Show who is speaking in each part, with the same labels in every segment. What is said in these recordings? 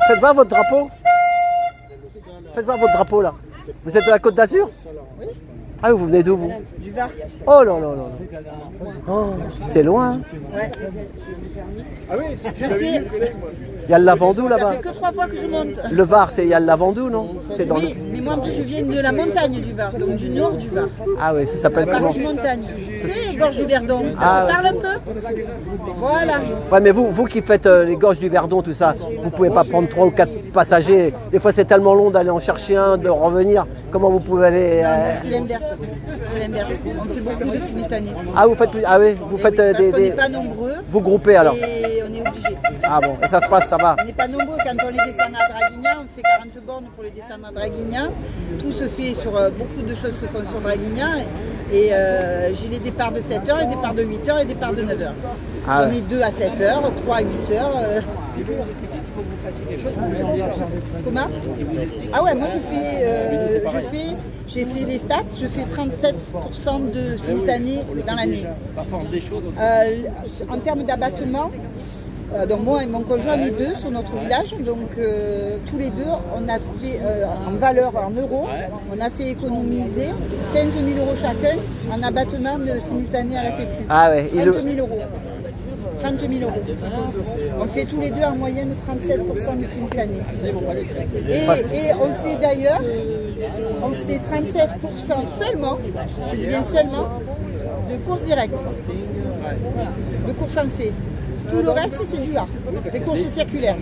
Speaker 1: Faites voir votre drapeau. Faites voir votre drapeau là. Vous êtes de la Côte d'Azur?
Speaker 2: Oui.
Speaker 1: Ah, vous venez d'où vous?
Speaker 2: Du Var.
Speaker 1: Oh là là là là. Oh, c'est loin. Hein.
Speaker 2: Ouais. Je sais.
Speaker 1: Il y a le Lavandou
Speaker 2: Ça
Speaker 1: là-bas.
Speaker 2: fait que 3 fois que je monte.
Speaker 1: Le Var, il y a le Lavandou, non? C'est dans
Speaker 2: Oui, mais moi en plus je viens de la montagne du Var, donc du nord du Var.
Speaker 1: Ah oui, ça s'appelle
Speaker 2: La
Speaker 1: comment?
Speaker 2: partie montagne. C'est les gorges du Verdon. Ça
Speaker 1: Ah,
Speaker 2: vous parle un peu? Voilà.
Speaker 1: Ouais, mais vous qui faites les gorges du Verdon, tout ça, vous pouvez pas prendre 3 ou 4 passagers. Des fois, c'est tellement long d'aller en chercher un, de revenir. Comment vous pouvez aller
Speaker 2: Non, c'est l'inverse. C'est l'inverse. On fait beaucoup de simultanés.
Speaker 1: Ah, vous faites, ah oui, vous faites
Speaker 2: Parce qu'on n'est pas nombreux.
Speaker 1: Vous groupez alors.
Speaker 2: Et on est obligé.
Speaker 1: Ah bon, et ça se passe, ça va.
Speaker 2: On n'est pas nombreux. Quand on les descend à Draguignan, on fait 40 bornes pour les descendre à Draguignan. Tout se fait sur... beaucoup de choses se font sur Draguignan. Et j'ai les départs de 7h, les départs de 8h et les départs de 9h.
Speaker 1: Ah
Speaker 2: on
Speaker 1: ouais.
Speaker 2: est 2 à 7h, 3 à 8h. Comment? Ah ouais, moi j'ai fait les stats, je fais 37% de simultanés dans l'année.
Speaker 3: Par force des choses aussi.
Speaker 2: En termes d'abattement, donc moi et mon conjoint, les deux sur notre village, donc tous les deux, on a fait en valeur, en euros, on a fait économiser 15 000 € chacun en abattement de simultané à la Sécu.
Speaker 1: Ah ouais,
Speaker 2: 30 000 €. 30 000 €. On fait tous les deux en moyenne 37% du simultané. Et on fait d'ailleurs, on fait 37% seulement, je dis bien seulement, de courses directes, de courses en C. Tout le reste, c'est du A, des courses circulaires.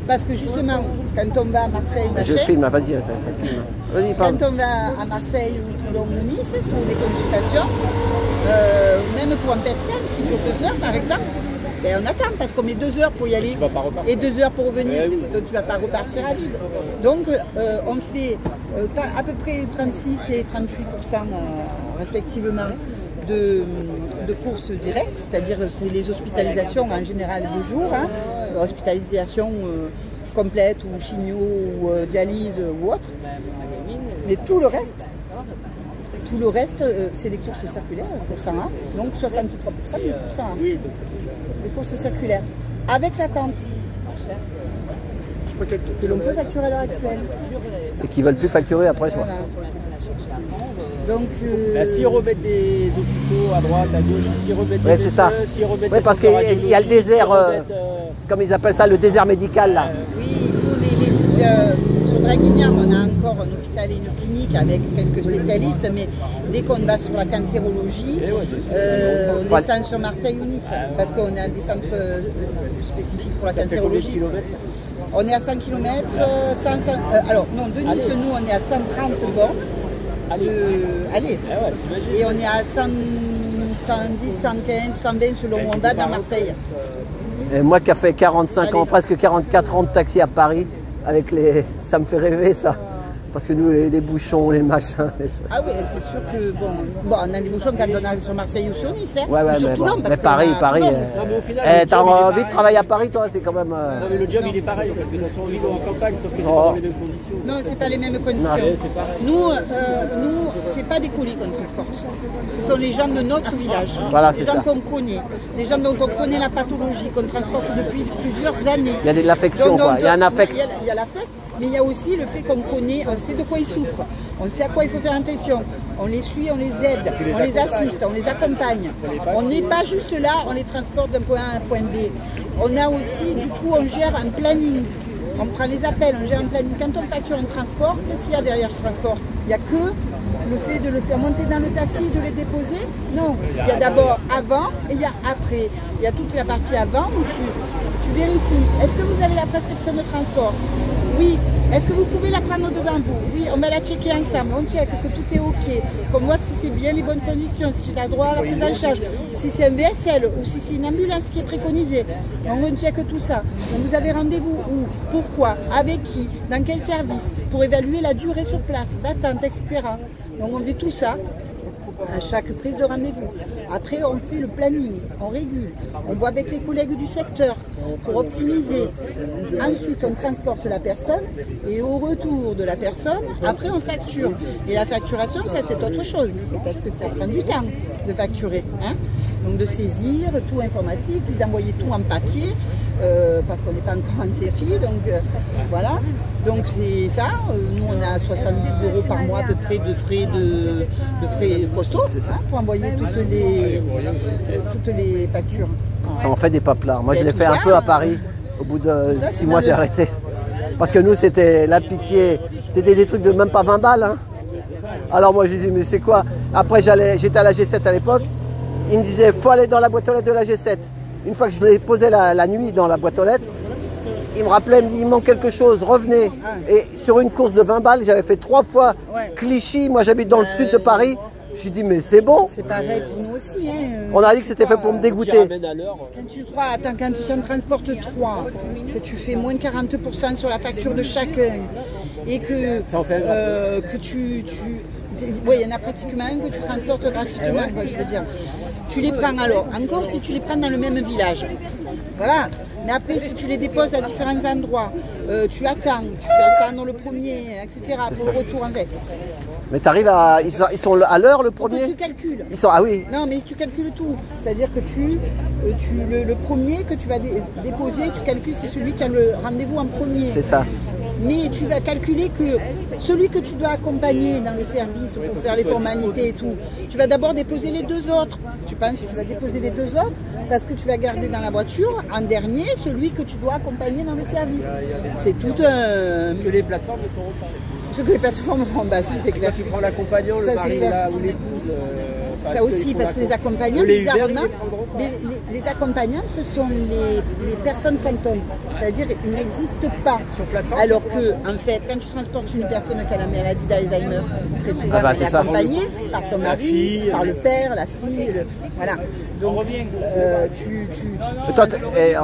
Speaker 2: Parce que justement, quand on va à Marseille,
Speaker 1: Je filme, vas-y, ça filme. Vas-y, parle.
Speaker 2: quand on va à Marseille ou Toulon ou Nice pour des consultations, même pour un PET-scan qui dure 2 heures par exemple, ben on attend parce qu'on met 2 heures pour y aller et 2 heures pour revenir, donc tu ne vas pas repartir à vide. Donc on fait à peu près 36 et 38% respectivement de courses directes, c'est-à-dire c'est les hospitalisations en général de jour, hein, hospitalisation complète ou chimio ou dialyse ou autre. Mais tout le reste, c'est des courses circulaires, courses en A, donc 63% des courses en A. Des courses circulaires, avec l'attente que l'on peut facturer à l'heure actuelle.
Speaker 1: Et qui veulent plus facturer après, soit.
Speaker 2: Voilà. Donc,
Speaker 3: S'ils remettent des hôpitaux à droite, à gauche, s'ils remettent des
Speaker 1: c'est ça.
Speaker 3: médecins, s'ils remettent
Speaker 1: Ouais,
Speaker 3: des
Speaker 1: parce
Speaker 3: centres
Speaker 1: qu'il y a le
Speaker 3: radiologiques,
Speaker 1: désert,
Speaker 3: s'ils remettent,
Speaker 1: comme ils appellent ça, le désert médical là.
Speaker 2: oui, nous, sur Draguignan, on a encore un hôpital et une clinique avec quelques spécialistes, mais dès qu'on va sur la cancérologie, on descend sur Marseille ou Nice, parce qu'on a des centres spécifiques pour la
Speaker 3: ça fait combien de
Speaker 2: cancérologie.
Speaker 3: kilomètres?
Speaker 2: On est à 100 km, alors non, de Nice, nous, on est à 130 bornes. Allez. Et on est à 110, 115, 120 selon où on va dans Marseille.
Speaker 1: Et moi qui a fait 45 ans, presque 44 ans de taxi à Paris, avec les... ça me fait rêver ça. Parce que nous, les bouchons, les machins.
Speaker 2: Ah oui, c'est sûr que bon, on a des bouchons quand on arrive sur Marseille ou sur Nice, hein,
Speaker 1: Ouais,
Speaker 2: ou sur
Speaker 1: mais,
Speaker 2: Toulon.
Speaker 1: bon.
Speaker 2: Parce
Speaker 1: Mais Paris,
Speaker 2: qu'on a
Speaker 1: Paris.
Speaker 2: Toulon.
Speaker 3: Non, mais au final,
Speaker 1: T'as envie de travailler à Paris, toi? C'est quand même.
Speaker 3: Non, mais le job il est pareil en fait, que ça soit en ville ou en campagne, sauf que c'est pas dans les mêmes conditions.
Speaker 2: Non, c'est pas les mêmes conditions.
Speaker 3: Ouais, c'est pareil.
Speaker 2: Nous, c'est pas des colis qu'on transporte. Ce sont les gens de notre village.
Speaker 1: Voilà,
Speaker 2: les
Speaker 1: c'est
Speaker 2: gens
Speaker 1: ça.
Speaker 2: qu'on connaît. Les gens dont on connaît la pathologie, qu'on transporte depuis plusieurs années.
Speaker 1: Il y a de l'affection, quoi. Il y a un affect.
Speaker 2: Il y a l'affect, mais il y a aussi le fait qu'on connaît, on sait de quoi ils souffrent. On sait à quoi il faut faire attention. On les suit, on les aide, on les assiste, on les accompagne. On n'est pas juste là, on les transporte d'un point A à un point B. On a aussi, du coup, on gère un planning. On prend les appels, on gère un planning. Quand on facture un transport, qu'est-ce qu'il y a derrière ce transport? Il n'y a que le fait de le faire monter dans le taxi, de les déposer? Non. Il y a d'abord avant et il y a après. Il y a toute la partie avant où tu vérifies. Est-ce que vous avez la prescription de transport? Oui. Est-ce que vous pouvez la prendre devant vous? Oui, on va la checker ensemble. On check que tout est OK. Qu'on voit si c'est bien les bonnes conditions, si tu as droit à la prise en charge, si c'est un VSL ou si c'est une ambulance qui est préconisée. Donc on check tout ça. Donc vous avez rendez-vous où? Pourquoi? Avec qui? Dans quel service? Pour évaluer la durée sur place, l'attente, etc. Donc on fait tout ça à chaque prise de rendez-vous. Après, on fait le planning, on régule, on voit avec les collègues du secteur pour optimiser. Ensuite, on transporte la personne et au retour de la personne, après on facture. Et la facturation, ça c'est autre chose, c'est parce que ça prend du temps de facturer. Hein. Donc de saisir tout informatique, puis d'envoyer tout en papier. parce qu'on n'est pas encore en CFI, donc voilà. Donc c'est ça, nous on a 70 € par mois à peu près de frais postaux pour envoyer toutes les factures.
Speaker 1: Ça en fait des paplards. Moi je l'ai fait un peu à Paris, au bout de 6 mois j'ai arrêté. Parce que nous c'était la pitié, c'était des trucs de même pas 20 balles. Hein. Alors moi je disais mais c'est quoi? Après j'étais à la G7 à l'époque, il me disait faut aller dans la boîte aux lettres de la G7. Une fois que je l'ai posé la nuit dans la boîte aux lettres, il me rappelait, il me dit il manque quelque chose, revenez. Et sur une course de 20 balles, j'avais fait 3 fois Clichy, moi j'habite dans le sud de Paris. Je lui dis mais c'est bon.
Speaker 2: C'est pareil pour nous aussi. Hein.
Speaker 1: On a dit que c'était fait pour me dégoûter.
Speaker 2: Quand tu crois, attends, quand tu en transportes 3, que tu fais moins de 40% sur la facture de chacun, et que, il y en a pratiquement un que tu transportes gratuitement, quoi, je veux dire. Tu les prends alors, encore si tu les prends dans le même village. Voilà. Mais après, si tu les déposes à différents endroits, tu attends dans le premier, etc. pour le retour en fait.
Speaker 1: Mais tu arrives à. Ils sont à l'heure le premier?
Speaker 2: Tu calcules.
Speaker 1: Ils sont. Ah oui.
Speaker 2: Non, mais tu calcules tout. C'est-à-dire que le premier que tu vas déposer, tu calcules, c'est celui qui a le rendez-vous en premier.
Speaker 1: C'est ça.
Speaker 2: Mais tu vas calculer que celui que tu dois accompagner dans le service pour faire les formalités et tout, tu vas d'abord déposer les 2 autres. Tu penses que tu vas déposer les 2 autres parce que tu vas garder dans la voiture en dernier celui que tu dois accompagner dans le service. C'est tout un...
Speaker 3: Ce que les plateformes ne feront pas.
Speaker 2: Ce que les plateformes font, bah, ça c'est clair.
Speaker 3: Quand tu prends l'accompagnant, le mari ou l'épouse...
Speaker 2: Ça aussi, parce que les accompagnants, bizarrement, les accompagnants, ce sont les personnes fantômes. C'est-à-dire, ils n'existent pas. Alors que, en fait, quand tu transportes une personne qui a la maladie d'Alzheimer, très souvent, elle est accompagnée par son mari, par le père, la fille, voilà. Donc,
Speaker 1: toi,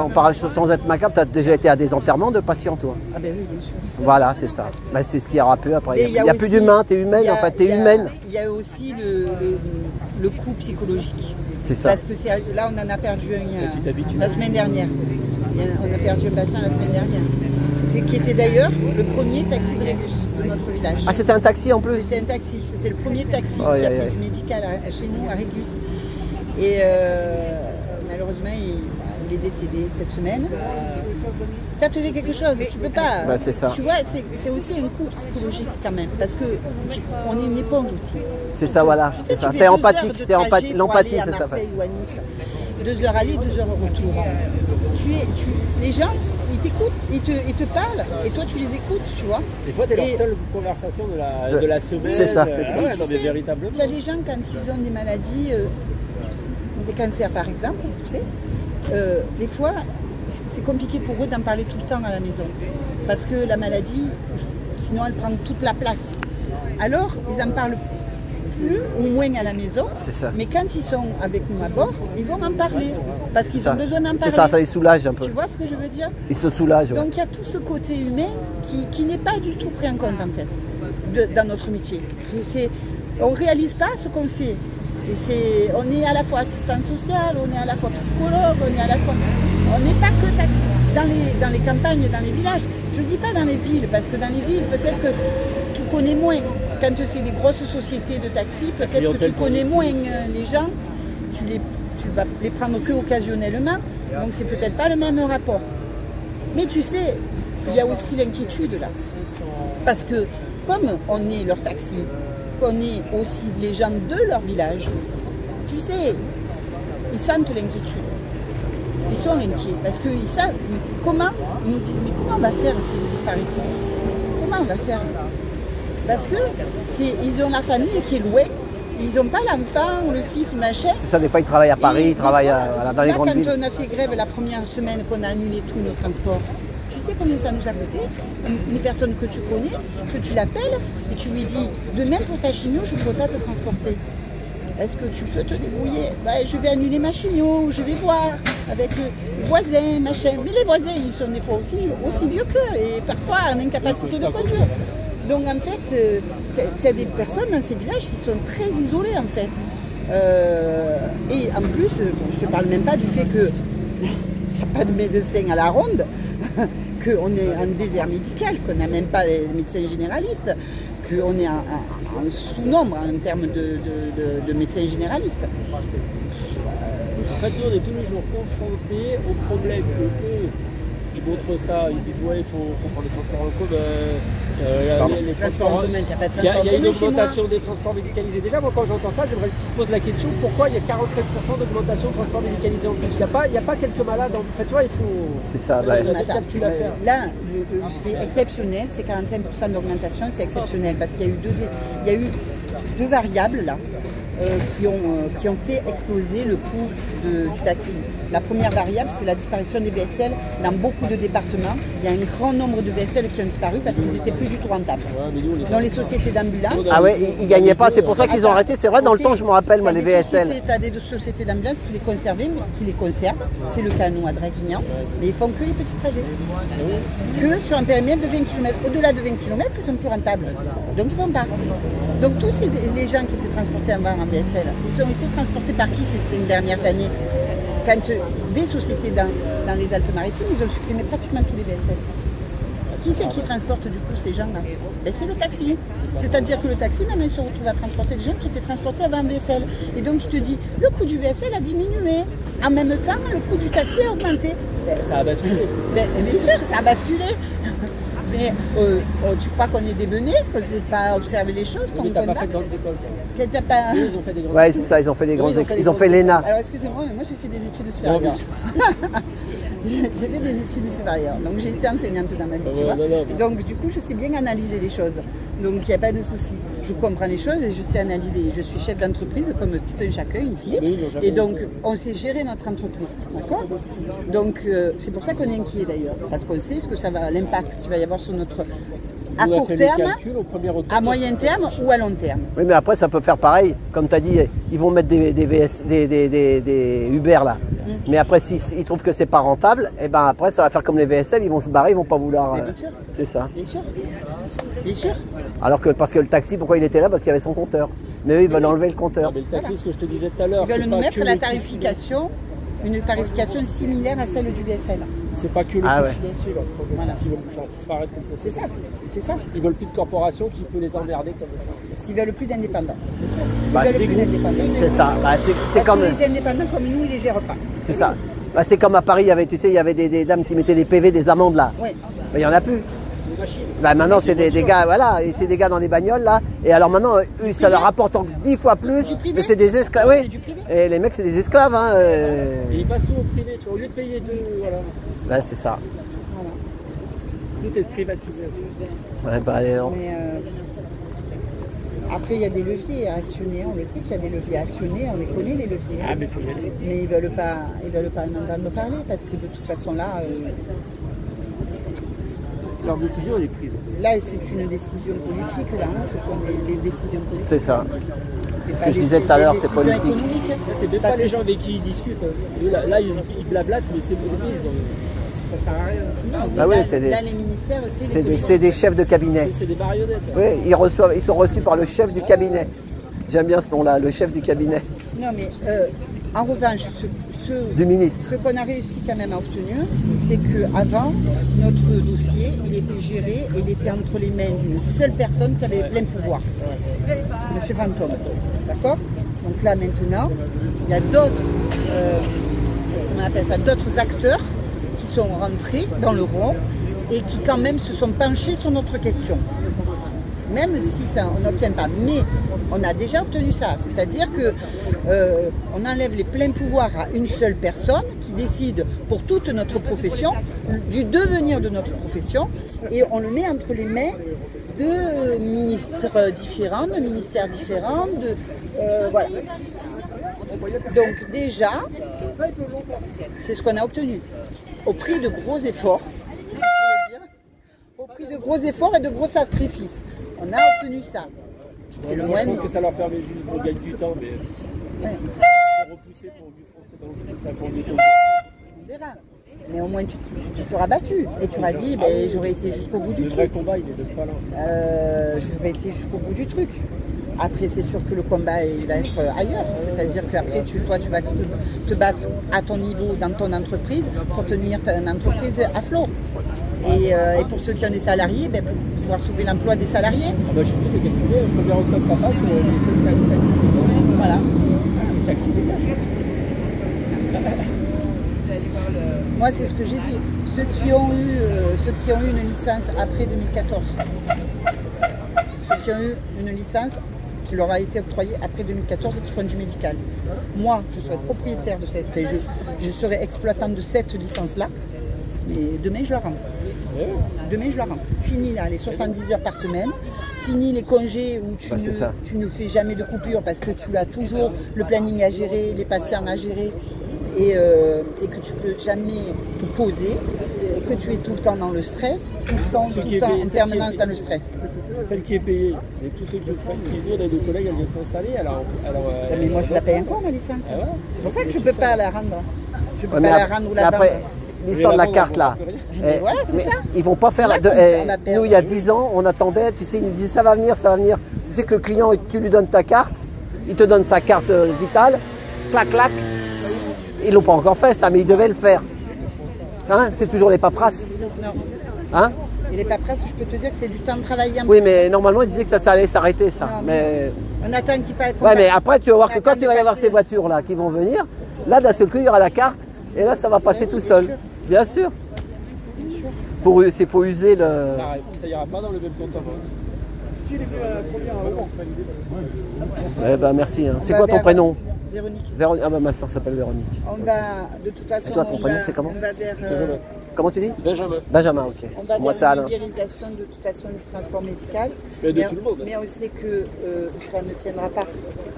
Speaker 1: on parle sans être macabre, tu as déjà été à des enterrements de patients, toi?
Speaker 2: Ah ben oui, bien sûr.
Speaker 1: Voilà, c'est ça. Ben, c'est ce qu'il y aura peu après. Il n'y a plus d'humain, tu es humaine, en fait, tu es humaine.
Speaker 2: Il y a aussi le coût psychologique.
Speaker 1: C'est ça.
Speaker 2: Parce que là, on en a perdu un la semaine dernière. On a perdu un patient la semaine dernière. Qui était d'ailleurs le premier taxi de Régus de notre village.
Speaker 1: Ah, c'était un taxi en plus?
Speaker 2: C'était un taxi. C'était le premier taxi qui a fait du médical chez nous, à Régus. Et malheureusement, il est décédé cette semaine. Ça te fait quelque chose, tu peux pas.
Speaker 1: Bah, c'est ça.
Speaker 2: Tu vois, c'est aussi un coup psychologique quand même, parce que on est une éponge aussi.
Speaker 1: C'est ça, voilà.
Speaker 2: Tu sais,
Speaker 1: tu es empathique, l'empathie, c'est ça.
Speaker 2: Marseille ou à Nice, 2 heures aller, 2 heures retour. Les gens, ils t'écoutent, ils te parlent, et toi tu les écoutes, tu vois.
Speaker 3: Des fois, tu es leur seule conversation de la semaine.
Speaker 1: C'est ça, c'est ça.
Speaker 2: Tu sais, véritablement. Il y a les gens, quand ils ont des maladies, des cancers par exemple, tu sais, des fois, c'est compliqué pour eux d'en parler tout le temps à la maison. Parce que la maladie, sinon elle prend toute la place. Alors, ils en parlent plus ou moins à la maison.
Speaker 1: C'est ça.
Speaker 2: Mais quand ils sont avec nous à bord, ils vont en parler. Parce qu'ils ont besoin d'en parler.
Speaker 1: C'est ça les soulage un peu.
Speaker 2: Tu vois ce que je veux dire?
Speaker 1: Ils se soulagent.
Speaker 2: Donc il y a tout ce côté humain qui n'est pas du tout pris en compte en fait, dans notre métier. On ne réalise pas ce qu'on fait. On est à la fois assistant social, on est à la fois psychologue, on n'est pas que taxi. Dans les campagnes, dans les villages, je ne dis pas dans les villes, parce que dans les villes, peut-être que tu connais moins. Quand c'est des grosses sociétés de taxi, peut-être que tu connais moins les gens, tu vas les prendre que occasionnellement, donc c'est peut-être pas le même rapport. Mais tu sais, il y a aussi l'inquiétude là. Parce que comme on est leur taxi, qu'on est aussi les gens de leur village, tu sais, ils sentent l'inquiétude. Ils sont inquiets parce qu'ils savent comment, ils nous disent mais comment on va faire si nous disparaissons? Comment on va faire? Parce que ils ont la famille qui est loin, ils n'ont pas l'enfant ou le fils, machin. C'est
Speaker 1: ça, des fois ils travaillent à Paris, ils travaillent dans les grandes villes.
Speaker 2: Quand on a fait grève la première semaine qu'on a annulé tous nos transports, tu sais combien ça nous a coûté? Une personne que tu connais, que tu l'appelles et tu lui dis demain pour ta chimio, je ne peux pas te transporter. Est-ce que tu peux te débrouiller? Je vais annuler ma chimio, je vais voir avec le voisin, machin. Mais les voisins, ils sont des fois aussi vieux qu'eux et parfois en incapacité de conduire. Donc en fait, il y a des personnes dans ces villages qui sont très isolées en fait. Et en plus, je ne te parle même pas du fait qu'il n'y a pas de médecin à la ronde, qu'on est en désert médical, qu'on n'a même pas les médecins généralistes, qu'on est en sous-nombre en termes de médecins généralistes.
Speaker 3: En fait, nous, on est tous les jours confrontés aux problèmes que eux ils montrent ça, ils disent ouais, il faut prendre les transports en commun. Les
Speaker 2: Transport en commun, il n'y a pas de
Speaker 3: il y
Speaker 2: transport
Speaker 3: a
Speaker 2: en
Speaker 3: une
Speaker 2: commun chez moi.
Speaker 3: augmentation des transports médicalisés. Déjà, moi, quand j'entends ça, j'aimerais qu'ils se posent la question pourquoi il y a 47% d'augmentation de transports médicalisés en plus. Il n'y a pas quelques malades. En fait, tu vois, il faut.
Speaker 1: C'est ça,
Speaker 3: Il y a des
Speaker 2: Attends,
Speaker 3: calculs à faire.
Speaker 2: là, c'est exceptionnel, c'est 45% d'augmentation, c'est exceptionnel parce qu'il y a eu deux variables là qui ont fait exploser le coût du taxi. La première variable, c'est la disparition des VSL. Dans beaucoup de départements, il y a un grand nombre de VSL qui ont disparu parce qu'ils n'étaient plus du tout rentables. Dans les sociétés d'ambulance.
Speaker 1: Ah ouais, ils gagnaient pas, c'est pour ça qu'ils ont arrêté. C'est vrai, dans le temps, je me rappelle, moi, les VSL.
Speaker 2: Tu as des sociétés d'ambulance qui les conservent, qui les conservent. C'est le cas, nous, à Draguignan. Mais ils font que les petits trajets. Que sur un périmètre de 20 km. Au-delà de 20 km, ils sont plus rentables. Donc, ils ne font pas. Donc, tous les gens qui étaient transportés avant en VSL, ils ont été transportés par qui ces dernières années? Quand des sociétés dans les Alpes-Maritimes, ils ont supprimé pratiquement tous les VSL. Qui c'est qui transporte du coup ces gens-là? Ben, c'est le taxi. C'est-à-dire que le taxi, maintenant, il se retrouve à transporter des gens qui étaient transportés avant un VSL. Et donc, il te dit, le coût du VSL a diminué. En même temps, le coût du taxi a augmenté.
Speaker 3: Ça a basculé.
Speaker 2: Bien sûr, ça a basculé. Mais tu crois qu'on est débenés, qu'on ne sait pas observer les choses, qu'on
Speaker 3: Mais
Speaker 2: ne
Speaker 3: t'as
Speaker 2: connaît
Speaker 3: pas fait de grandes écoles.
Speaker 2: qu'il y a déjà pas...
Speaker 3: Eux, ils ont fait des grandes
Speaker 1: Ouais, c'est ça, ils ont fait des grandes écoles. Ils ont fait l'ENA.
Speaker 2: Alors excusez-moi, mais moi j'ai fait des études
Speaker 3: Non,
Speaker 2: supérieures. J'ai fait des études supérieures, donc j'ai été enseignante dans ma vie, tu vois. Donc du coup, je sais bien analyser les choses. Donc il n'y a pas de souci. Je comprends les choses et je sais analyser. Je suis chef d'entreprise comme tout un chacun ici. Et donc on sait gérer notre entreprise, d'accord? Donc c'est pour ça qu'on est inquiet d'ailleurs, parce qu'on sait ce que ça va, l'impact qu'il va y avoir sur notre... à court terme, à moyen terme ou à long terme.
Speaker 1: Oui, mais après, ça peut faire pareil. Comme tu as dit, ils vont mettre des Uber là. Mais après, s'ils trouvent que c'est pas rentable, et ben après, ça va faire comme les VSL, ils vont se barrer, ils vont pas vouloir.
Speaker 2: Bien sûr.
Speaker 1: C'est ça.
Speaker 2: Bien sûr. Bien sûr.
Speaker 1: Alors que, parce que le taxi, pourquoi il était là? Parce qu'il y avait son compteur. Mais eux, ils veulent enlever le compteur.
Speaker 3: Mais le taxi, ce que je te disais tout à l'heure.
Speaker 2: Ils veulent nous mettre la tarification, une tarification similaire à celle du VSL.
Speaker 3: C'est pas que le
Speaker 1: Ah
Speaker 3: coût
Speaker 1: ouais.
Speaker 3: financier, là,
Speaker 2: Voilà.
Speaker 3: qui veulent faire disparaître complètement.
Speaker 2: C'est ça. C'est ça.
Speaker 3: Ils veulent plus de corporation qui peut les emmerder comme ça.
Speaker 2: S'ils veulent plus d'indépendants.
Speaker 3: C'est ça.
Speaker 1: Bah,
Speaker 2: Ils veulent plus d'indépendants.
Speaker 1: C'est ça. Bah, c'est
Speaker 2: Parce
Speaker 1: comme.
Speaker 2: que les indépendants comme nous, ils les gèrent pas.
Speaker 1: C'est ça. Bah, c'est comme à Paris, il y avait, tu sais, il y avait des dames qui mettaient des PV, des amendes là.
Speaker 2: Oui.
Speaker 1: Mais il n'y en a plus.
Speaker 3: C'est une machine.
Speaker 1: Bah, maintenant, c'est des gars, voilà, et c'est des gars dans des bagnoles là. Et alors maintenant, eux, ça leur rapporte encore 10 fois plus.
Speaker 2: Du privé.
Speaker 1: Mais c'est des esclaves.
Speaker 2: C'est
Speaker 1: Oui.
Speaker 2: du privé.
Speaker 1: Et les mecs, c'est des esclaves. Hein,
Speaker 3: Et ils passent tout au privé, tu vois, au lieu de payer deux, voilà.
Speaker 1: Bah, c'est ça.
Speaker 3: Tout est privatisé.
Speaker 1: Ouais, bah, non.
Speaker 2: Mais après, il y a des leviers à actionner. On le sait qu'il y a des leviers à actionner. On les connaît, les leviers.
Speaker 3: Ah, mais il faut y aller.
Speaker 2: Mais ils veulent pas en entendre parler parce que de toute façon là,
Speaker 3: Leur décision, elle est prise.
Speaker 2: là c'est une décision politique là. Hein, ce sont des décisions politiques.
Speaker 1: C'est ça.
Speaker 2: C'est
Speaker 1: Ce
Speaker 2: pas
Speaker 1: que je
Speaker 2: des-
Speaker 1: disais tout à l'heure, c'est
Speaker 2: décisions
Speaker 1: politique.
Speaker 2: économiques.
Speaker 3: C'est même
Speaker 2: Parce
Speaker 3: pas les
Speaker 2: que
Speaker 3: gens avec qui ils discutent. Là, ils blablatent, mais c'est ça sert à rien.
Speaker 2: Non,
Speaker 1: Bah
Speaker 2: mais
Speaker 1: oui,
Speaker 2: là,
Speaker 1: c'est des-
Speaker 2: là, les ministères, c'est les
Speaker 1: C'est
Speaker 2: politiques.
Speaker 1: des chefs de cabinet.
Speaker 3: C'est des marionnettes.
Speaker 1: Oui, ils sont reçus par le chef du cabinet. J'aime bien ce nom-là, le chef du cabinet
Speaker 2: Non, mais en revanche,
Speaker 1: du ministre.
Speaker 2: ce qu'on a réussi quand même à obtenir, c'est qu'avant, notre dossier, il était géré et il était entre les mains d'une seule personne qui avait plein pouvoir. M. Fantôme. D'accord? Donc là, maintenant, il y a d'autres, comment on appelle ça, d'autres acteurs qui sont rentrés dans le rond et qui quand même se sont penchés sur notre question. Même si ça, on n'obtient pas. Mais on a déjà obtenu ça. C'est-à-dire que on enlève les pleins pouvoirs à une seule personne qui décide pour toute notre profession, du devenir de notre profession, et on le met entre les mains de ministres différents, de ministères différents, voilà. Donc déjà, c'est ce qu'on a obtenu. Au prix de gros efforts, il faut le dire, au prix de gros efforts et de gros sacrifices. On a obtenu ça. C'est le
Speaker 3: Moi,
Speaker 2: moins.
Speaker 3: je pense que ça leur permet juste de gagner du temps, mais
Speaker 2: Ouais,
Speaker 3: c'est repoussé pour lui foncer dans le cul, ça prend du temps.
Speaker 2: on verra. Mais au moins tu seras battu et tu seras dit ben, j'aurais été jusqu'au bout du
Speaker 3: Le vrai
Speaker 2: truc.
Speaker 3: combat, il est même pas là.
Speaker 2: J'aurais été jusqu'au bout du truc. Après c'est sûr que le combat il va être ailleurs. C'est-à-dire qu'après toi tu vas te battre à ton niveau dans ton entreprise pour tenir ton entreprise à flot. Et pour ceux qui ont des salariés, ben, pour pouvoir sauver l'emploi des salariés.
Speaker 3: Ah bah, chez nous, c'est calculé. Le 1er octobre, ça passe, les syndicats des taxis.
Speaker 2: Voilà.
Speaker 3: Les taxis dégagent.
Speaker 2: Moi, c'est ce que j'ai dit. Ceux qui ont eu une licence après 2014, ceux qui ont eu une licence qui leur a été octroyée après 2014 et qui font du médical. Moi, je serai propriétaire de cette... je serai exploitant de cette licence-là. Et demain, je la rends. Demain, je la rends. Fini là, les 70 heures par semaine. Fini les congés où tu ne fais jamais de coupure parce que tu as toujours le planning à gérer, les patients à gérer et que tu ne peux jamais te poser, et que tu es tout le temps dans le stress, tout le temps en permanence dans le stress.
Speaker 3: Celle qui est payée, et tous ceux qui viennent, on a des collègues, elle vient de s'installer.
Speaker 2: Mais moi, je la paye encore, ma licence.
Speaker 3: Ah ouais,
Speaker 2: c'est pour ça que je ne peux pas la rendre. Je peux pas la rendre ou la vendre.
Speaker 1: L'histoire de la carte là,
Speaker 2: voilà, c'est ça.
Speaker 1: Ils vont pas faire nous il y a 10 ans, on attendait, tu sais, ils nous disaient ça va venir, ça va venir. Tu sais que le client, tu lui donnes ta carte, il te donne sa carte vitale, clac clac. Ils l'ont pas encore fait ça, mais ils devaient le faire. Hein, c'est toujours les paperasses.
Speaker 2: Non.
Speaker 1: Hein?
Speaker 2: Et les paperasses, je peux te dire que c'est du temps de travail.
Speaker 1: Oui, mais normalement ils disaient que ça allait s'arrêter ça.
Speaker 2: Non,
Speaker 1: mais
Speaker 2: on attend qu'il passe.
Speaker 1: Ouais, mais après tu vas voir que quand il va y avoir ces voitures là qui vont venir, là d'un seul coup il y aura la carte et là ça va passer tout seul.
Speaker 2: Sûr.
Speaker 1: Bien sûr. Il faut user le...
Speaker 3: Ça ira pas dans le même compte.
Speaker 1: Eh ben merci. Hein. C'est quoi ton prénom?
Speaker 2: Véronique.
Speaker 1: Ah bah ma soeur s'appelle Véronique.
Speaker 2: On va, de toute façon...
Speaker 1: Et toi, ton prénom c'est comment?
Speaker 2: On va vers...
Speaker 1: Comment tu dis?
Speaker 3: Benjamin.
Speaker 1: Benjamin, ok.
Speaker 2: On va
Speaker 1: Moi,
Speaker 2: vers l'ubérisation de toute façon du transport médical.
Speaker 3: Mais de tout le monde.
Speaker 2: Mais on sait que ça ne tiendra pas.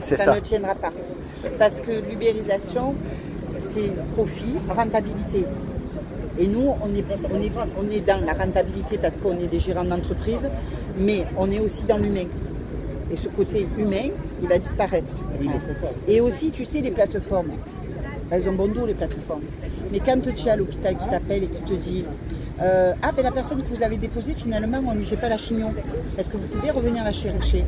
Speaker 1: C'est ça.
Speaker 2: Ne tiendra pas. Parce que l'ubérisation, c'est profit, rentabilité. Et nous, on est dans la rentabilité parce qu'on est des gérants d'entreprise, mais on est aussi dans l'humain. Et ce côté humain, il va disparaître.
Speaker 3: Oui, il ne faut pas.
Speaker 2: Et aussi, tu sais, les plateformes, elles ont bon dos, les plateformes. Mais quand tu as l'hôpital qui t'appelle et qui te dit ah, ben la personne que vous avez déposée, finalement, on ne lui fait pas la chignon. Est-ce que vous pouvez revenir la chercher?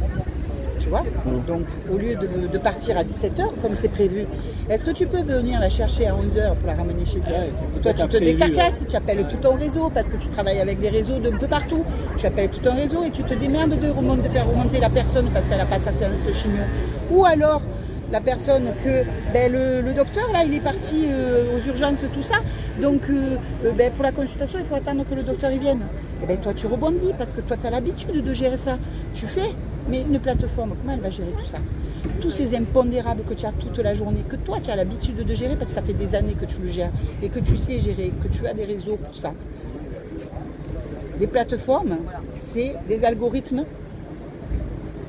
Speaker 2: Tu vois? Donc, au lieu de partir à 17 h, comme c'est prévu, est-ce que tu peux venir la chercher à 11 h pour la ramener chez elle? Toi, tu te décarcasses, tu appelles tout ton réseau, parce que tu travailles avec des réseaux d'un peu partout. Tu appelles tout ton réseau et tu te démerdes de faire remonter la personne parce qu'elle n'a pas sa séance de chignon. Ou alors, la personne que le docteur, là, il est parti aux urgences, tout ça. Donc, pour la consultation, il faut attendre que le docteur y vienne. Et ben, toi, tu rebondis parce que toi, tu as l'habitude de gérer ça. Tu fais. Mais une plateforme, comment elle va gérer tout ça? Tous ces impondérables que tu as toute la journée, que toi, tu as l'habitude de gérer parce que ça fait des années que tu le gères et que tu sais gérer, que tu as des réseaux pour ça. Les plateformes, c'est des algorithmes.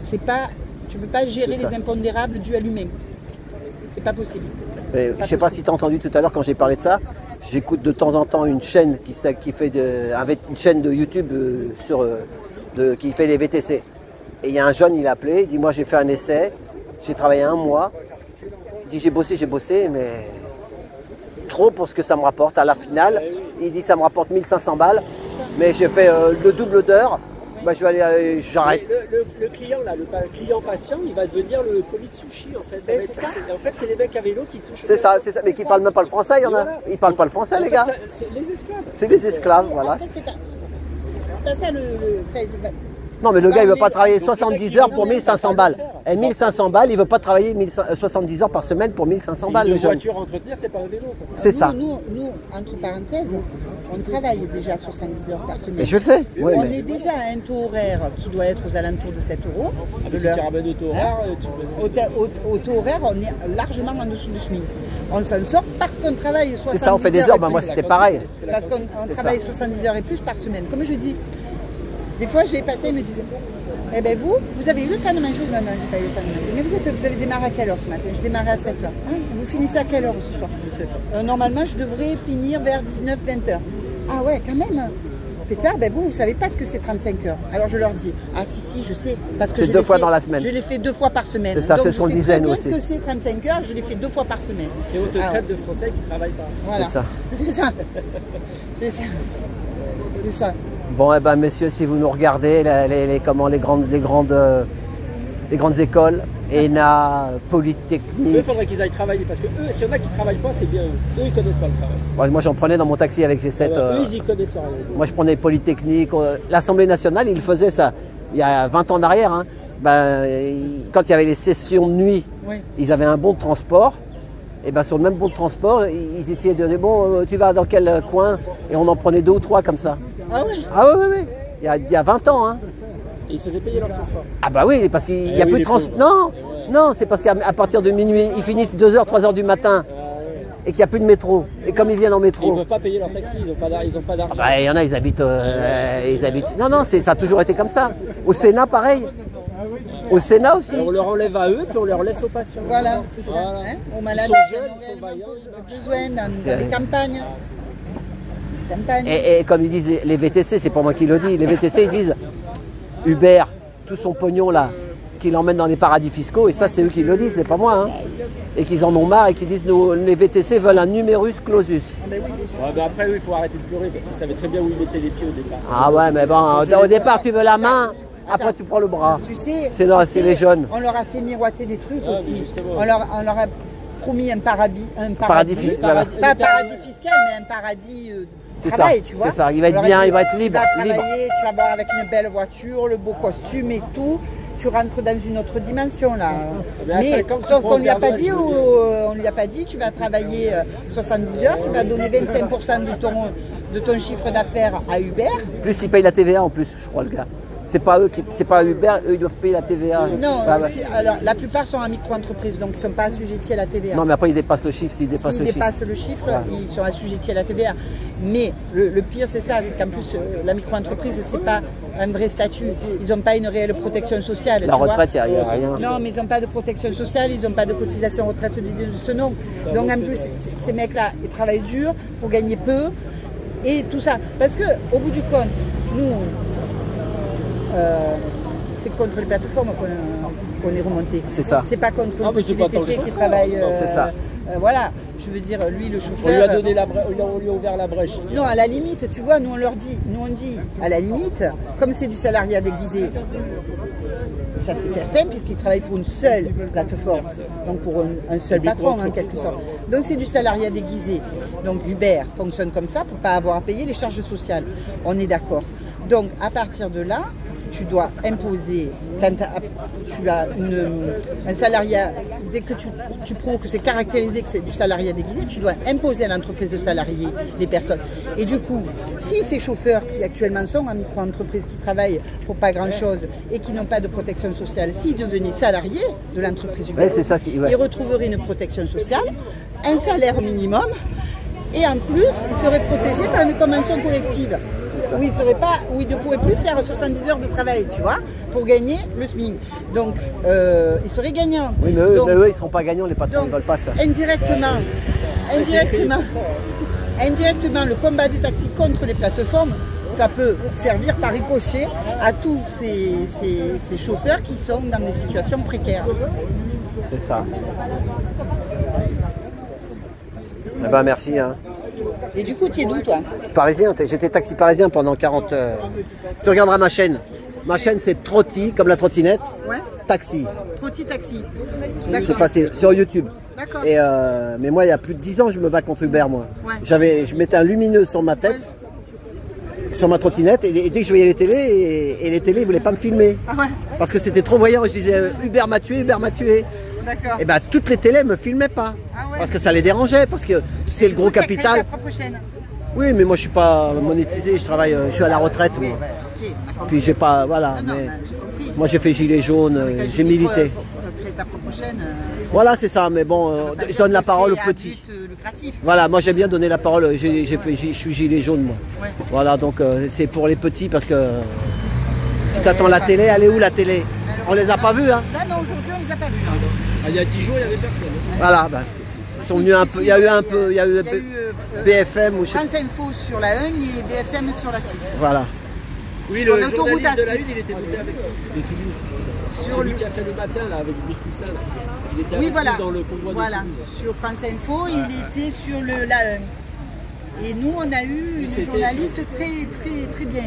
Speaker 2: C'est pas... Tu ne peux pas gérer les impondérables dus à l'humain. C'est pas possible.
Speaker 1: Je ne sais pas si tu as entendu tout à l'heure quand j'ai parlé de ça. J'écoute de temps en temps une chaîne qui fait une chaîne de YouTube qui fait des VTC. Et il y a un jeune, il a appelé, il dit moi j'ai fait un essai, j'ai travaillé 1 mois. Il dit j'ai bossé, mais trop pour ce que ça me rapporte. À la finale, il dit ça me rapporte 1500 balles, mais j'ai fait le double d'heure. Bah, je vais aller, j'arrête.
Speaker 3: Le client, là, le client patient, il va devenir le colis de sushi en fait. En fait, c'est les mecs à vélo qui touchent.
Speaker 1: C'est ça, mais qui ne parlent même pas le français, il y en a. Voilà. Ils ne parlent pas le français, les gars.
Speaker 3: C'est les esclaves.
Speaker 1: C'est les esclaves, voilà.
Speaker 2: En fait, c'est pas ça le
Speaker 1: non, mais le gars, il ne veut pas travailler 70 heures pour 1500 balles. Et 1500 balles, il ne veut pas travailler 70 heures par semaine pour 1500 balles.
Speaker 3: Une voiture à entretenir, c'est pas un vélo.
Speaker 1: C'est ça.
Speaker 2: Nous, entre parenthèses, on travaille déjà 70 heures par semaine.
Speaker 1: Mais je le sais.
Speaker 2: Oui, on est déjà à un taux horaire qui doit être aux alentours de 7 €.
Speaker 3: Ah, mais si tu ramènes au taux horaire,
Speaker 2: au taux horaire, on est largement en dessous du SMIC. On s'en sort parce qu'on travaille 70 heures.
Speaker 1: C'est ça, on fait des heures. Moi, c'était pareil.
Speaker 2: Parce qu'on travaille 70 heures et plus par semaine. Comme je dis, des fois, j'ai passé, ils me disaient eh bien, vous avez eu le temps de manger? Non, j'ai pas eu le temps de manger. Mais vous avez démarré à quelle heure ce matin? Je démarrais à 7 h. Hein, vous finissez à quelle heure ce soir? Je sais pas. Normalement, je devrais finir vers 19-20 h. Ah ouais, quand même. Pétard, vous savez pas ce que c'est 35 heures. Alors je leur dis, ah si, je sais. Parce que
Speaker 1: c'est 2 fois dans la semaine.
Speaker 2: Je l'ai fait 2 fois par semaine.
Speaker 1: C'est ça, c'est ce qu'on disait nous aussi.
Speaker 2: Ce que c'est 35 heures, je l'ai fait 2 fois par semaine.
Speaker 3: Et on te traite de Français qui ne travaillent pas.
Speaker 2: Voilà. C'est ça. C'est ça. C'est ça.
Speaker 1: Bon, eh ben, messieurs, si vous nous regardez, les grandes écoles, ENA, Polytechnique.
Speaker 3: Eux, il faudrait qu'ils aillent travailler parce que eux, s'il y en a qui ne travaillent pas, c'est bien eux. Eux, ils ne connaissent pas le travail.
Speaker 1: Ouais, moi, j'en prenais dans mon taxi avec G7.
Speaker 3: Eux, ils y connaissent rien.
Speaker 1: Moi, je prenais Polytechnique. L'Assemblée nationale, ils faisaient ça il y a 20 ans en arrière. Hein. Quand il y avait les sessions de nuit, ils avaient un bon de transport. et ben sur le même bon de transport, ils essayaient de dire bon, tu vas dans quel coin? Et on en prenait 2 ou 3 comme ça.
Speaker 2: Ah oui?
Speaker 1: Ah oui, oui, oui. Il y a 20 ans. Hein.
Speaker 3: Et ils se faisaient payer leur transport.
Speaker 1: Ah bah oui, parce qu'il n'y a plus de transport. Non, non, c'est parce qu'à partir de minuit, ils finissent 2h, 3h du matin. Et qu'il n'y a plus de métro. Et comme ils viennent en métro.
Speaker 3: Ils ne peuvent pas payer leur taxi, ils n'ont pas d'argent.
Speaker 1: Bah, il y en a, ils habitent. Non, non, ça a toujours été comme ça. Au Sénat, pareil. Au Sénat aussi.
Speaker 3: On leur enlève à eux, puis on leur laisse aux patients.
Speaker 2: Voilà, c'est ça.
Speaker 3: Voilà.
Speaker 2: Hein, aux malades,
Speaker 3: Ils sont jeunes, ils sont vaillants.
Speaker 2: besoin dans les campagnes.
Speaker 1: Et comme ils disent, les VTC, c'est pas moi qui le dis, les VTC, ils disent Uber, tout son pognon là, qu'il emmène dans les paradis fiscaux, et ça, c'est eux qui le disent, c'est pas moi. Hein. Et qu'ils en ont marre et qu'ils disent les VTC veulent un numerus clausus.
Speaker 2: Ah ben oui, bien sûr.
Speaker 3: Ouais, ben après, il faut arrêter de pleurer parce qu'ils savaient très bien où ils mettaient les pieds au départ.
Speaker 1: Ah ouais, mais bon, au départ, tu veux la main, après tu prends le bras.
Speaker 2: Tu sais,
Speaker 1: c'est les jeunes.
Speaker 2: On leur a fait miroiter des trucs aussi.
Speaker 3: Justement.
Speaker 2: On leur a promis un paradis
Speaker 1: Voilà.
Speaker 2: pas un paradis fiscal, mais un paradis
Speaker 1: C'est
Speaker 2: travail,
Speaker 1: ça,
Speaker 2: tu vois.
Speaker 1: c'est ça. Il va être bien, il va être libre.
Speaker 2: Tu vas travailler, tu vas voir avec une belle voiture, le beau costume et tout. Tu rentres dans une autre dimension là. Mais sauf qu'on lui a pas dit, on lui a pas dit, tu vas travailler 70 heures, tu vas donner 25% de ton chiffre d'affaires à Uber.
Speaker 1: Plus ils payent la TVA en plus, je crois le gars. C'est pas eux c'est pas Uber, eux ils doivent payer la TVA.
Speaker 2: Non,
Speaker 1: Ah ouais.
Speaker 2: alors la plupart sont en micro-entreprise, donc ils ne sont pas assujettis à la TVA.
Speaker 1: Non, mais après ils dépassent le chiffre, s'ils dépassent
Speaker 2: S'ils
Speaker 1: le chiffre.
Speaker 2: dépassent le chiffre,
Speaker 1: Ouais.
Speaker 2: ils sont assujettis à la TVA. Mais le pire, c'est ça, c'est qu'en plus, la micro-entreprise, c'est pas un vrai statut. Ils n'ont pas une réelle protection sociale.
Speaker 1: La
Speaker 2: tu vois.
Speaker 1: retraite, il n'y a rien.
Speaker 2: Non, mais ils n'ont pas de protection sociale, ils n'ont pas de cotisation retraite digne de ce nom. Donc en plus, ces mecs-là, ils travaillent dur pour gagner peu et tout ça. Parce que au bout du compte, nous, c'est contre les plateformes qu'on est remonté.
Speaker 1: C'est ça.
Speaker 2: C'est pas contre
Speaker 3: Ah,
Speaker 2: le
Speaker 3: mais
Speaker 2: petit
Speaker 3: c'est pas tant
Speaker 2: VTC
Speaker 3: que
Speaker 2: qui
Speaker 3: ça.
Speaker 2: travaille.
Speaker 1: C'est ça.
Speaker 2: Voilà, je veux dire, lui, le
Speaker 3: On
Speaker 2: chauffeur.
Speaker 3: lui a donné on lui a ouvert la brèche.
Speaker 2: Non, à la limite, tu vois, nous on dit, à la limite, comme c'est du salariat déguisé, ça c'est certain, puisqu'il travaille pour une seule plateforme, donc pour un seul patron en quelque sorte. Donc c'est du salariat déguisé. Donc Uber fonctionne comme ça pour ne pas avoir à payer les charges sociales. On est d'accord. Donc à partir de là, tu dois imposer, quand tu as un salariat, dès que tu prouves que c'est caractérisé que c'est du salariat déguisé, tu dois imposer à l'entreprise de salarier les personnes. Et du coup, si ces chauffeurs qui actuellement sont en micro-entreprise, qui travaillent pour pas grand-chose et qui n'ont pas de protection sociale, s'ils devenaient salariés de l'entreprise Uber,
Speaker 1: Ouais, c'est ça, ouais.
Speaker 2: ils retrouveraient une protection sociale, un salaire minimum, et en plus, ils seraient protégés par une convention collective. Où ils ne pourraient plus faire 70 heures de travail, tu vois, pour gagner le SMIC. Donc, ils seraient gagnants.
Speaker 1: Oui, mais eux, ils ne seront pas gagnants, les patrons ne veulent pas ça.
Speaker 2: Indirectement, le combat des taxis contre les plateformes, ça peut servir par ricochet à tous ces chauffeurs qui sont dans des situations précaires.
Speaker 1: C'est ça. Eh ben merci. Hein.
Speaker 2: Et du coup, tu es d'où, toi?
Speaker 1: Parisien, j'étais taxi parisien pendant 40 heures. Tu regarderas ma chaîne. Ma chaîne, c'est Trotti, comme la trottinette.
Speaker 2: Ouais.
Speaker 1: Taxi.
Speaker 2: Trotti taxi.
Speaker 1: C'est facile, sur YouTube.
Speaker 2: D'accord.
Speaker 1: Mais moi, il y a plus de 10 ans, je me bats contre Uber, moi.
Speaker 2: Ouais.
Speaker 1: Je mettais un lumineux sur ma tête, sur ma trottinette, et dès que je voyais les télés, et les télés, ils voulaient pas me filmer.
Speaker 2: Ah ouais.
Speaker 1: Parce que c'était trop voyant. Je disais, Uber m'a tué, Uber m'a tué.
Speaker 2: D'accord.
Speaker 1: Et ben toutes les télés me filmaient pas.
Speaker 2: Ah ouais.
Speaker 1: Parce que ça les dérangeait, parce que c'est le gros
Speaker 2: Tu as créé
Speaker 1: capital.
Speaker 2: ta propre chaîne.
Speaker 1: Oui, mais moi je suis pas monétisé, je suis à la retraite.
Speaker 2: Oui,
Speaker 1: Moi.
Speaker 2: ouais, ok, d'accord.
Speaker 1: Puis j'ai pas, voilà.
Speaker 2: Non,
Speaker 1: Mais
Speaker 2: j'ai compris.
Speaker 1: moi j'ai fait gilet jaune,
Speaker 2: Mais quand
Speaker 1: j'ai
Speaker 2: tu dis
Speaker 1: milité.
Speaker 2: pour créer ta propre chaîne,
Speaker 1: Voilà, c'est ça. Mais bon,
Speaker 2: ça veut pas
Speaker 1: je
Speaker 2: dire
Speaker 1: donne la
Speaker 2: que
Speaker 1: parole aux
Speaker 2: c'est à
Speaker 1: petits.
Speaker 2: but, lucratif.
Speaker 1: Voilà, moi j'aime bien donner la parole. Je suis gilet jaune, moi.
Speaker 2: Ouais.
Speaker 1: Voilà, donc c'est pour les petits parce que si t'attends la télé, elle est où la télé? On les a pas vus, hein.
Speaker 2: Là, non, aujourd'hui, on les a pas vus.
Speaker 3: Ah, il y a 10 jours, il n'y avait personne.
Speaker 1: Voilà, bah, ils sont venus un peu. Il y a eu un peu, il y a eu BFM ou je sais
Speaker 2: France Info sur la 1 et BFM sur la 6.
Speaker 1: Voilà.
Speaker 3: Oui,
Speaker 2: Sur
Speaker 3: le
Speaker 2: l'autoroute
Speaker 3: journaliste de la
Speaker 2: A6.
Speaker 3: 1, il était monté avec de Toulouse.
Speaker 2: Sur
Speaker 3: Celui
Speaker 2: le-
Speaker 3: qui a fait le matin là, avec Bruce Toussaint. Là. Il était
Speaker 2: Oui,
Speaker 3: avec
Speaker 2: voilà.
Speaker 3: nous dans le convoi de
Speaker 2: Voilà.
Speaker 3: Toulouse.
Speaker 2: Sur France Info, il était sur la 1. Et nous, on a eu une
Speaker 3: C'était
Speaker 2: journaliste très bien.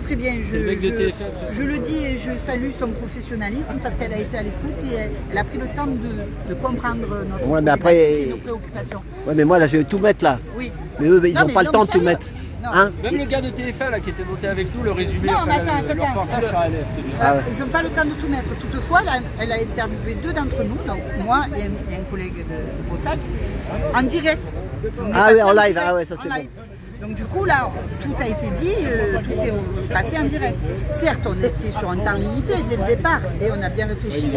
Speaker 2: Très bien.
Speaker 3: C'est le mec de TF1, très
Speaker 2: Je le dis et je salue son professionnalisme parce qu'elle a été à l'écoute et elle a pris le temps de comprendre notre
Speaker 1: Ouais, mais
Speaker 2: problématique
Speaker 1: après-
Speaker 2: et nos préoccupations.
Speaker 1: Ouais, mais moi là je vais tout mettre là.
Speaker 2: Oui.
Speaker 1: Mais eux, ils
Speaker 2: Non,
Speaker 1: n'ont
Speaker 2: mais
Speaker 1: pas le
Speaker 2: non,
Speaker 1: temps
Speaker 2: mais
Speaker 1: de tout
Speaker 2: sérieux.
Speaker 1: mettre.
Speaker 2: Non.
Speaker 1: Hein?
Speaker 3: Même le gars de TF1 là, qui était monté avec nous, le résumé,
Speaker 2: Non,
Speaker 3: enfin,
Speaker 2: mais attends,
Speaker 3: le
Speaker 2: attends.
Speaker 3: reportage sur ALS, c'était bien.
Speaker 1: Ah ouais.
Speaker 2: Ils n'ont pas le temps de tout mettre. Toutefois, là, elle a interviewé 2 d'entre nous, donc moi et un collègue de Bretagne, en direct. On est
Speaker 1: Ah
Speaker 2: passé
Speaker 1: oui, en live.
Speaker 2: direct,
Speaker 1: Ah ouais, ça
Speaker 2: en
Speaker 1: c'est
Speaker 2: live. Donc du coup, là, tout a été dit, tout est passé en direct. Certes, on était sur un temps limité dès le départ, et on a bien réfléchi.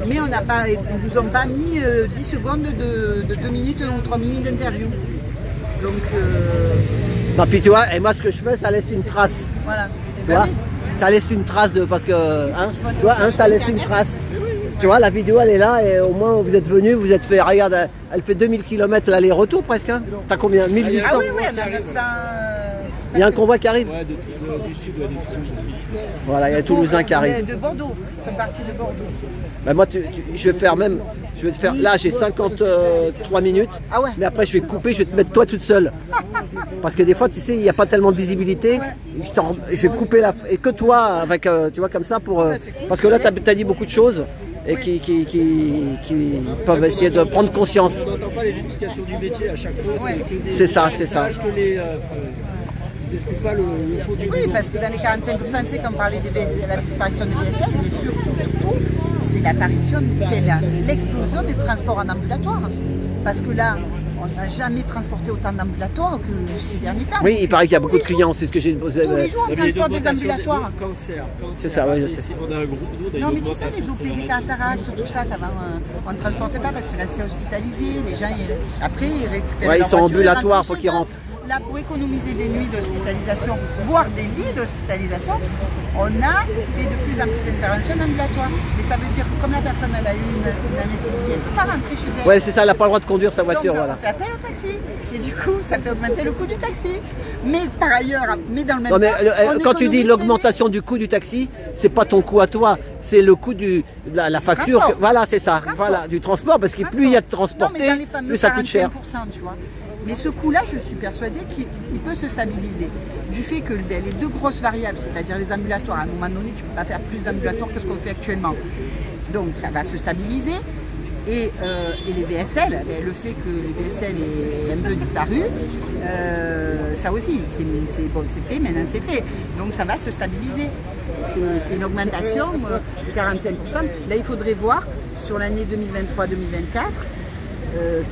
Speaker 2: Mais on n'a pas, ils nous ont pas mis 10 secondes de 2 minutes ou 3 minutes d'interview. Donc,
Speaker 1: Non, puis tu vois, et moi ce que je fais, ça laisse une trace.
Speaker 2: voilà.
Speaker 1: Tu vois, ça laisse une trace de parce que hein, tu vois, ça laisse une trace. Tu vois, la vidéo elle est là et au moins vous êtes venu, vous êtes fait, regarde, elle fait 2000 km l'aller-retour presque. Hein. T'as combien? 1800?
Speaker 2: Ah oui, oui, on a 900.
Speaker 1: Il y a un convoi qui arrive?
Speaker 3: Ouais, du sud, ouais,
Speaker 1: Voilà, il y a Toulousain qui arrive.
Speaker 2: De Bordeaux, ils sont partis de Bordeaux.
Speaker 1: Ben moi, je vais faire même, je vais te faire, là j'ai 53 minutes,
Speaker 2: Ah ouais.
Speaker 1: mais après je vais couper, je vais te mettre toi toute seule. Parce que des fois, tu sais, il n'y a pas tellement de visibilité, je vais couper et que toi, avec, tu vois, comme ça, pour, parce que là tu as dit beaucoup de choses et qui peuvent essayer de prendre conscience.
Speaker 3: On n'entend pas les explications du métier à chaque fois,
Speaker 2: Ouais.
Speaker 3: que des
Speaker 1: C'est ça, c'est ça.
Speaker 3: que ils n'expliquent pas le fond du
Speaker 2: Oui,
Speaker 3: boulot.
Speaker 2: parce que dans les 45%, tu sais, comme on parlait de la disparition des VSL, mais surtout, c'est l'apparition, l'explosion des transports en ambulatoire. Parce que là, on n'a jamais transporté autant d'ambulatoires que ces derniers temps.
Speaker 1: Oui, il paraît qu'il y a beaucoup de clients, c'est ce que j'ai posé.
Speaker 2: Tous les jours, on transporte des ambulatoires.
Speaker 3: Cancer.
Speaker 1: C'est ça, ouais, je sais.
Speaker 3: On a un groupe, nous, on a
Speaker 2: Non,
Speaker 3: une
Speaker 2: mais tu sais,
Speaker 3: augmentation
Speaker 2: les OP, des cataractes, tout ça, qu'avant, on ne transportait pas parce qu'ils restaient hospitalisés. Les gens, après, ils récupéraient
Speaker 1: Ouais, ils
Speaker 2: leur
Speaker 1: sont
Speaker 2: voiture et
Speaker 1: ambulatoires,
Speaker 2: rentraient
Speaker 1: faut
Speaker 2: chez
Speaker 1: qu'ils
Speaker 2: eux.
Speaker 1: rentrent.
Speaker 2: Là, pour économiser des nuits d'hospitalisation, voire des lits d'hospitalisation, on a fait de plus en plus d'interventions ambulatoires. Mais ça veut dire que comme la personne elle a eu une anesthésie, elle ne peut pas rentrer chez elle.
Speaker 1: Ouais, c'est ça, elle n'a pas le droit de conduire sa voiture,
Speaker 2: Donc,
Speaker 1: voilà.
Speaker 2: on fait appel au taxi. Et du coup, ça fait augmenter le coût du taxi. Mais par ailleurs, mais dans le même
Speaker 1: Non mais
Speaker 2: temps, on
Speaker 1: quand tu dis
Speaker 2: économise
Speaker 1: l'augmentation du coût du taxi, c'est pas ton coût à toi, c'est le coût de la facture.
Speaker 2: transport.
Speaker 1: Voilà, c'est ça.
Speaker 2: Transport.
Speaker 1: Voilà, du transport, parce que plus il y a de
Speaker 2: Non, mais
Speaker 1: transporté,
Speaker 2: dans les fameux
Speaker 1: plus ça coûte cher.
Speaker 2: 45%, tu vois. Mais ce coût-là, je suis persuadée qu'il peut se stabiliser. Du fait que les 2 grosses variables, c'est-à-dire les ambulatoires, à un moment donné, tu ne peux pas faire plus d'ambulatoires que ce qu'on fait actuellement. Donc ça va se stabiliser. Et les VSL, le fait que les VSL aient un peu disparu, ça aussi, c'est fait, maintenant c'est fait. Donc ça va se stabiliser. C'est une augmentation de 45%. Là, il faudrait voir sur l'année 2023-2024,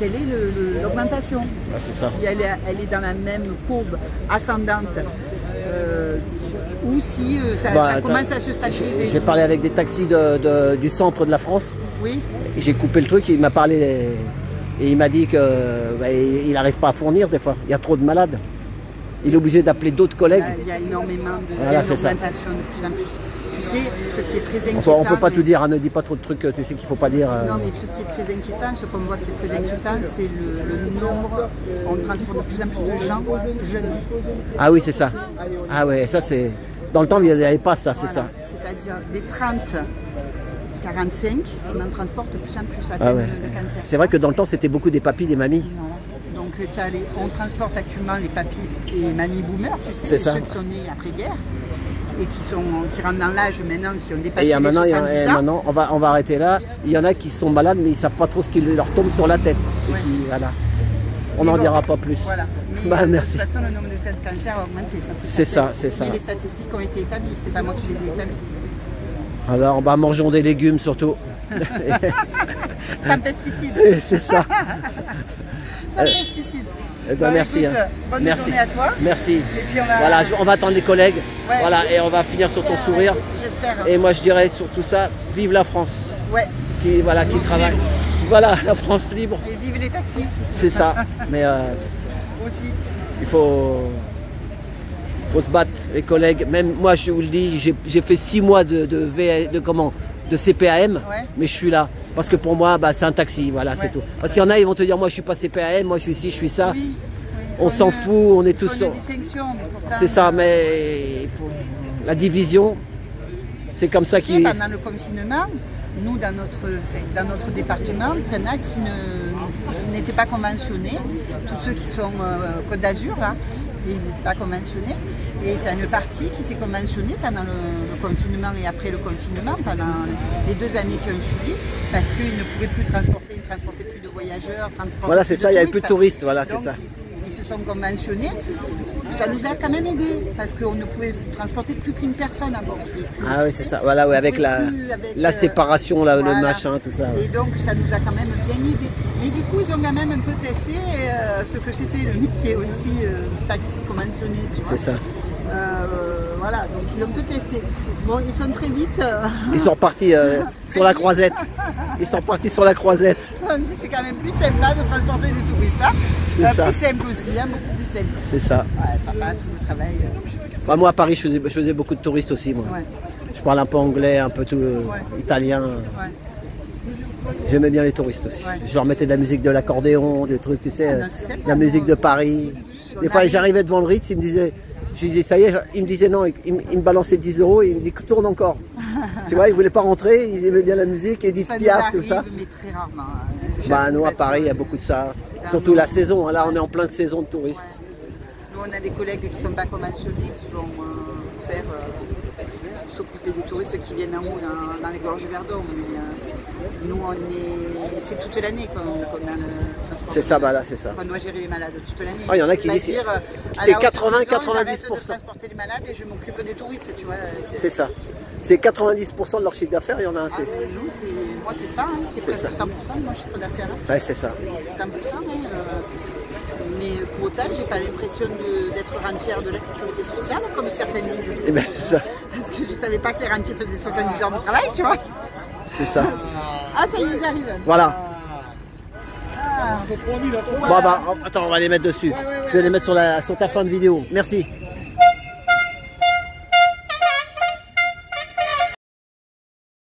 Speaker 2: quelle est l'augmentation.
Speaker 1: Ah, c'est ça.
Speaker 2: Si elle est dans la même courbe ascendante ou si ça commence à se stabiliser.
Speaker 1: J'ai parlé avec des taxis du centre de la France.
Speaker 2: Oui.
Speaker 1: J'ai coupé le truc, il m'a parlé et il m'a dit qu'il n'arrive pas à fournir des fois. Il y a trop de malades. Il est obligé d'appeler d'autres collègues.
Speaker 2: Il y a énormément
Speaker 1: d'augmentation
Speaker 2: de plus en plus. Tu sais, ce qui est très inquiétant.
Speaker 1: On ne peut pas tout dire, hein, ne dis pas trop de trucs, tu sais qu'il ne faut pas dire.
Speaker 2: Non, mais ce qui est très inquiétant, ce qu'on voit qui est très inquiétant, c'est le nombre. On transporte de plus en plus de gens jeunes.
Speaker 1: Ah oui, c'est ça. Ah ouais, ça c'est. Dans le temps, il n'y avait pas ça, c'est ça.
Speaker 2: C'est-à-dire des 30. 45, on en transporte de plus en plus à
Speaker 1: Ah ouais.
Speaker 2: le cancer.
Speaker 1: C'est vrai que dans le temps, c'était beaucoup des papis, des mamies.
Speaker 2: Voilà. Donc on transporte actuellement les papis et mamies boomers, tu sais,
Speaker 1: ceux
Speaker 2: qui sont nés après-guerre et qui rentrent dans l'âge maintenant, qui ont dépassé
Speaker 1: Et
Speaker 2: les 70 ans.
Speaker 1: maintenant, on va arrêter là. Il y en a qui sont malades, mais ils ne savent pas trop ce qui leur tombe sur la tête. Et
Speaker 2: Ouais.
Speaker 1: voilà. On n'en dira pas plus.
Speaker 2: Voilà. Mais
Speaker 1: Bah, merci.
Speaker 2: de toute façon, le nombre de cas de cancer a augmenté.
Speaker 1: C'est ça, c'est ça.
Speaker 2: Mais les statistiques ont été établies, c'est pas moi qui les ai établies.
Speaker 1: Alors, bah, mangeons des légumes surtout.
Speaker 2: Sans pesticides.
Speaker 1: C'est ça.
Speaker 2: Sans pesticides.
Speaker 1: Eh ben,
Speaker 2: Bon,
Speaker 1: merci.
Speaker 2: écoute,
Speaker 1: Hein.
Speaker 2: bonne
Speaker 1: Merci.
Speaker 2: journée à toi.
Speaker 1: Merci.
Speaker 2: Et puis on va...
Speaker 1: Voilà, on va attendre les collègues.
Speaker 2: Ouais.
Speaker 1: Voilà, et on va finir sur ton sourire.
Speaker 2: J'espère.
Speaker 1: Et moi, je dirais sur tout ça, vive la France.
Speaker 2: Ouais.
Speaker 1: Qui travaille. Voilà, la France libre.
Speaker 2: Et vive les taxis.
Speaker 1: C'est ça. Mais
Speaker 2: Aussi.
Speaker 1: il faut se battre, les collègues. Même moi, je vous le dis, j'ai fait 6 mois de CPAM,
Speaker 2: Ouais.
Speaker 1: mais je suis là. Parce que pour moi, bah, c'est un taxi, voilà, c'est
Speaker 2: Ouais.
Speaker 1: tout. Parce qu'il y en a, ils vont te dire, moi, je suis pas CPAM, moi, je suis ci, je suis ça.
Speaker 2: Oui.
Speaker 1: On s'en fout, on est tous...
Speaker 2: Une distinction, mais pourtant...
Speaker 1: C'est ça, mais la division, c'est comme ça
Speaker 2: Tu sais,
Speaker 1: qu'il...
Speaker 2: pendant le confinement, nous, dans notre département, il y en a qui n'étaient pas conventionnés. Tous ceux qui sont Côte d'Azur, là, ils n'étaient pas conventionnés. Et il y a une partie qui s'est conventionnée pendant le confinement et après le confinement, pendant les 2 années qui ont suivi, parce qu'ils ne pouvaient plus transporter, ils ne transportaient plus de voyageurs,
Speaker 1: Voilà, c'est ça, il n'y avait plus de touristes, voilà, c'est
Speaker 2: Donc,
Speaker 1: ça.
Speaker 2: Ils se sont conventionnés. ça nous a quand même aidé parce qu'on ne pouvait transporter plus qu'une personne à bord du véhicule.
Speaker 1: Ah oui, c'est ça. Voilà, ouais, avec la séparation, là,
Speaker 2: voilà.
Speaker 1: Le machin, tout ça. Ouais.
Speaker 2: Et donc, ça nous a quand même bien aidé. Mais du coup, ils ont quand même un peu testé ce que c'était le métier aussi, taxi conventionné, tu vois.
Speaker 1: C'est ça.
Speaker 2: Voilà, donc ils ont un peu testé. Bon, ils sont très vite.
Speaker 1: Ils sont repartis sur la croisette. Ils sont partis sur la croisette.
Speaker 2: C'est quand même plus sympa de transporter des touristes. Hein.
Speaker 1: C'est ça.
Speaker 2: Plus simple aussi, hein, beaucoup plus simple.
Speaker 1: C'est ça.
Speaker 2: Ouais, t'as pas tout le travail.
Speaker 1: Bah, moi, à Paris, je faisais beaucoup de touristes aussi, moi. Ouais. Je parle un peu anglais, un peu tout italien. Ouais. J'aimais bien les touristes aussi. Ouais. Je leur mettais de la musique de l'accordéon, des trucs, tu sais, la musique de Paris. Des fois, j'arrivais devant le Ritz, ils me disaient, je disais ça y est, il me disait non, il me balançait 10 € et il me dit tourne encore. Tu vois, ils voulaient pas rentrer, ils aimaient bien la musique, Edith Piaf, tout ça.
Speaker 2: Mais très rarement.
Speaker 1: Bah, nous, à Paris, il y a beaucoup de ça. Surtout la saison, là, on est en plein de saison de touristes.
Speaker 2: Ouais. Nous, on a des collègues qui ne sont pas conventionnés, qui vont faire s'occuper des touristes qui viennent en haut dans les gorges du Verdon. Mais nous, c'est toute l'année qu'on a le transport.
Speaker 1: C'est ça, bah là, c'est ça.
Speaker 2: On doit gérer les malades toute l'année.
Speaker 1: Ah, il y en a qui disent c'est 80-90%.
Speaker 2: De transporter les malades et je m'occupe des touristes, tu vois.
Speaker 1: C'est ça. C'est 90% de leur chiffre d'affaires, il y en a un.
Speaker 2: Nous, moi, c'est ça, hein, c'est presque 100% de mon chiffre d'affaires. Hein.
Speaker 1: Ouais, c'est ça.
Speaker 2: C'est 100%, mais pour autant, j'ai pas l'impression d'être rentière de la sécurité sociale, comme certains disent.
Speaker 1: Et ben, c'est ça.
Speaker 2: Parce que je savais pas que les rentiers faisaient 70 heures de travail, tu vois.
Speaker 1: C'est ça.
Speaker 2: Ah, ça y est, ils arrivent.
Speaker 1: Voilà.
Speaker 2: Ah.
Speaker 1: Bon, bah, attends, on va les mettre dessus. Je vais les mettre sur ta fin de vidéo. Merci.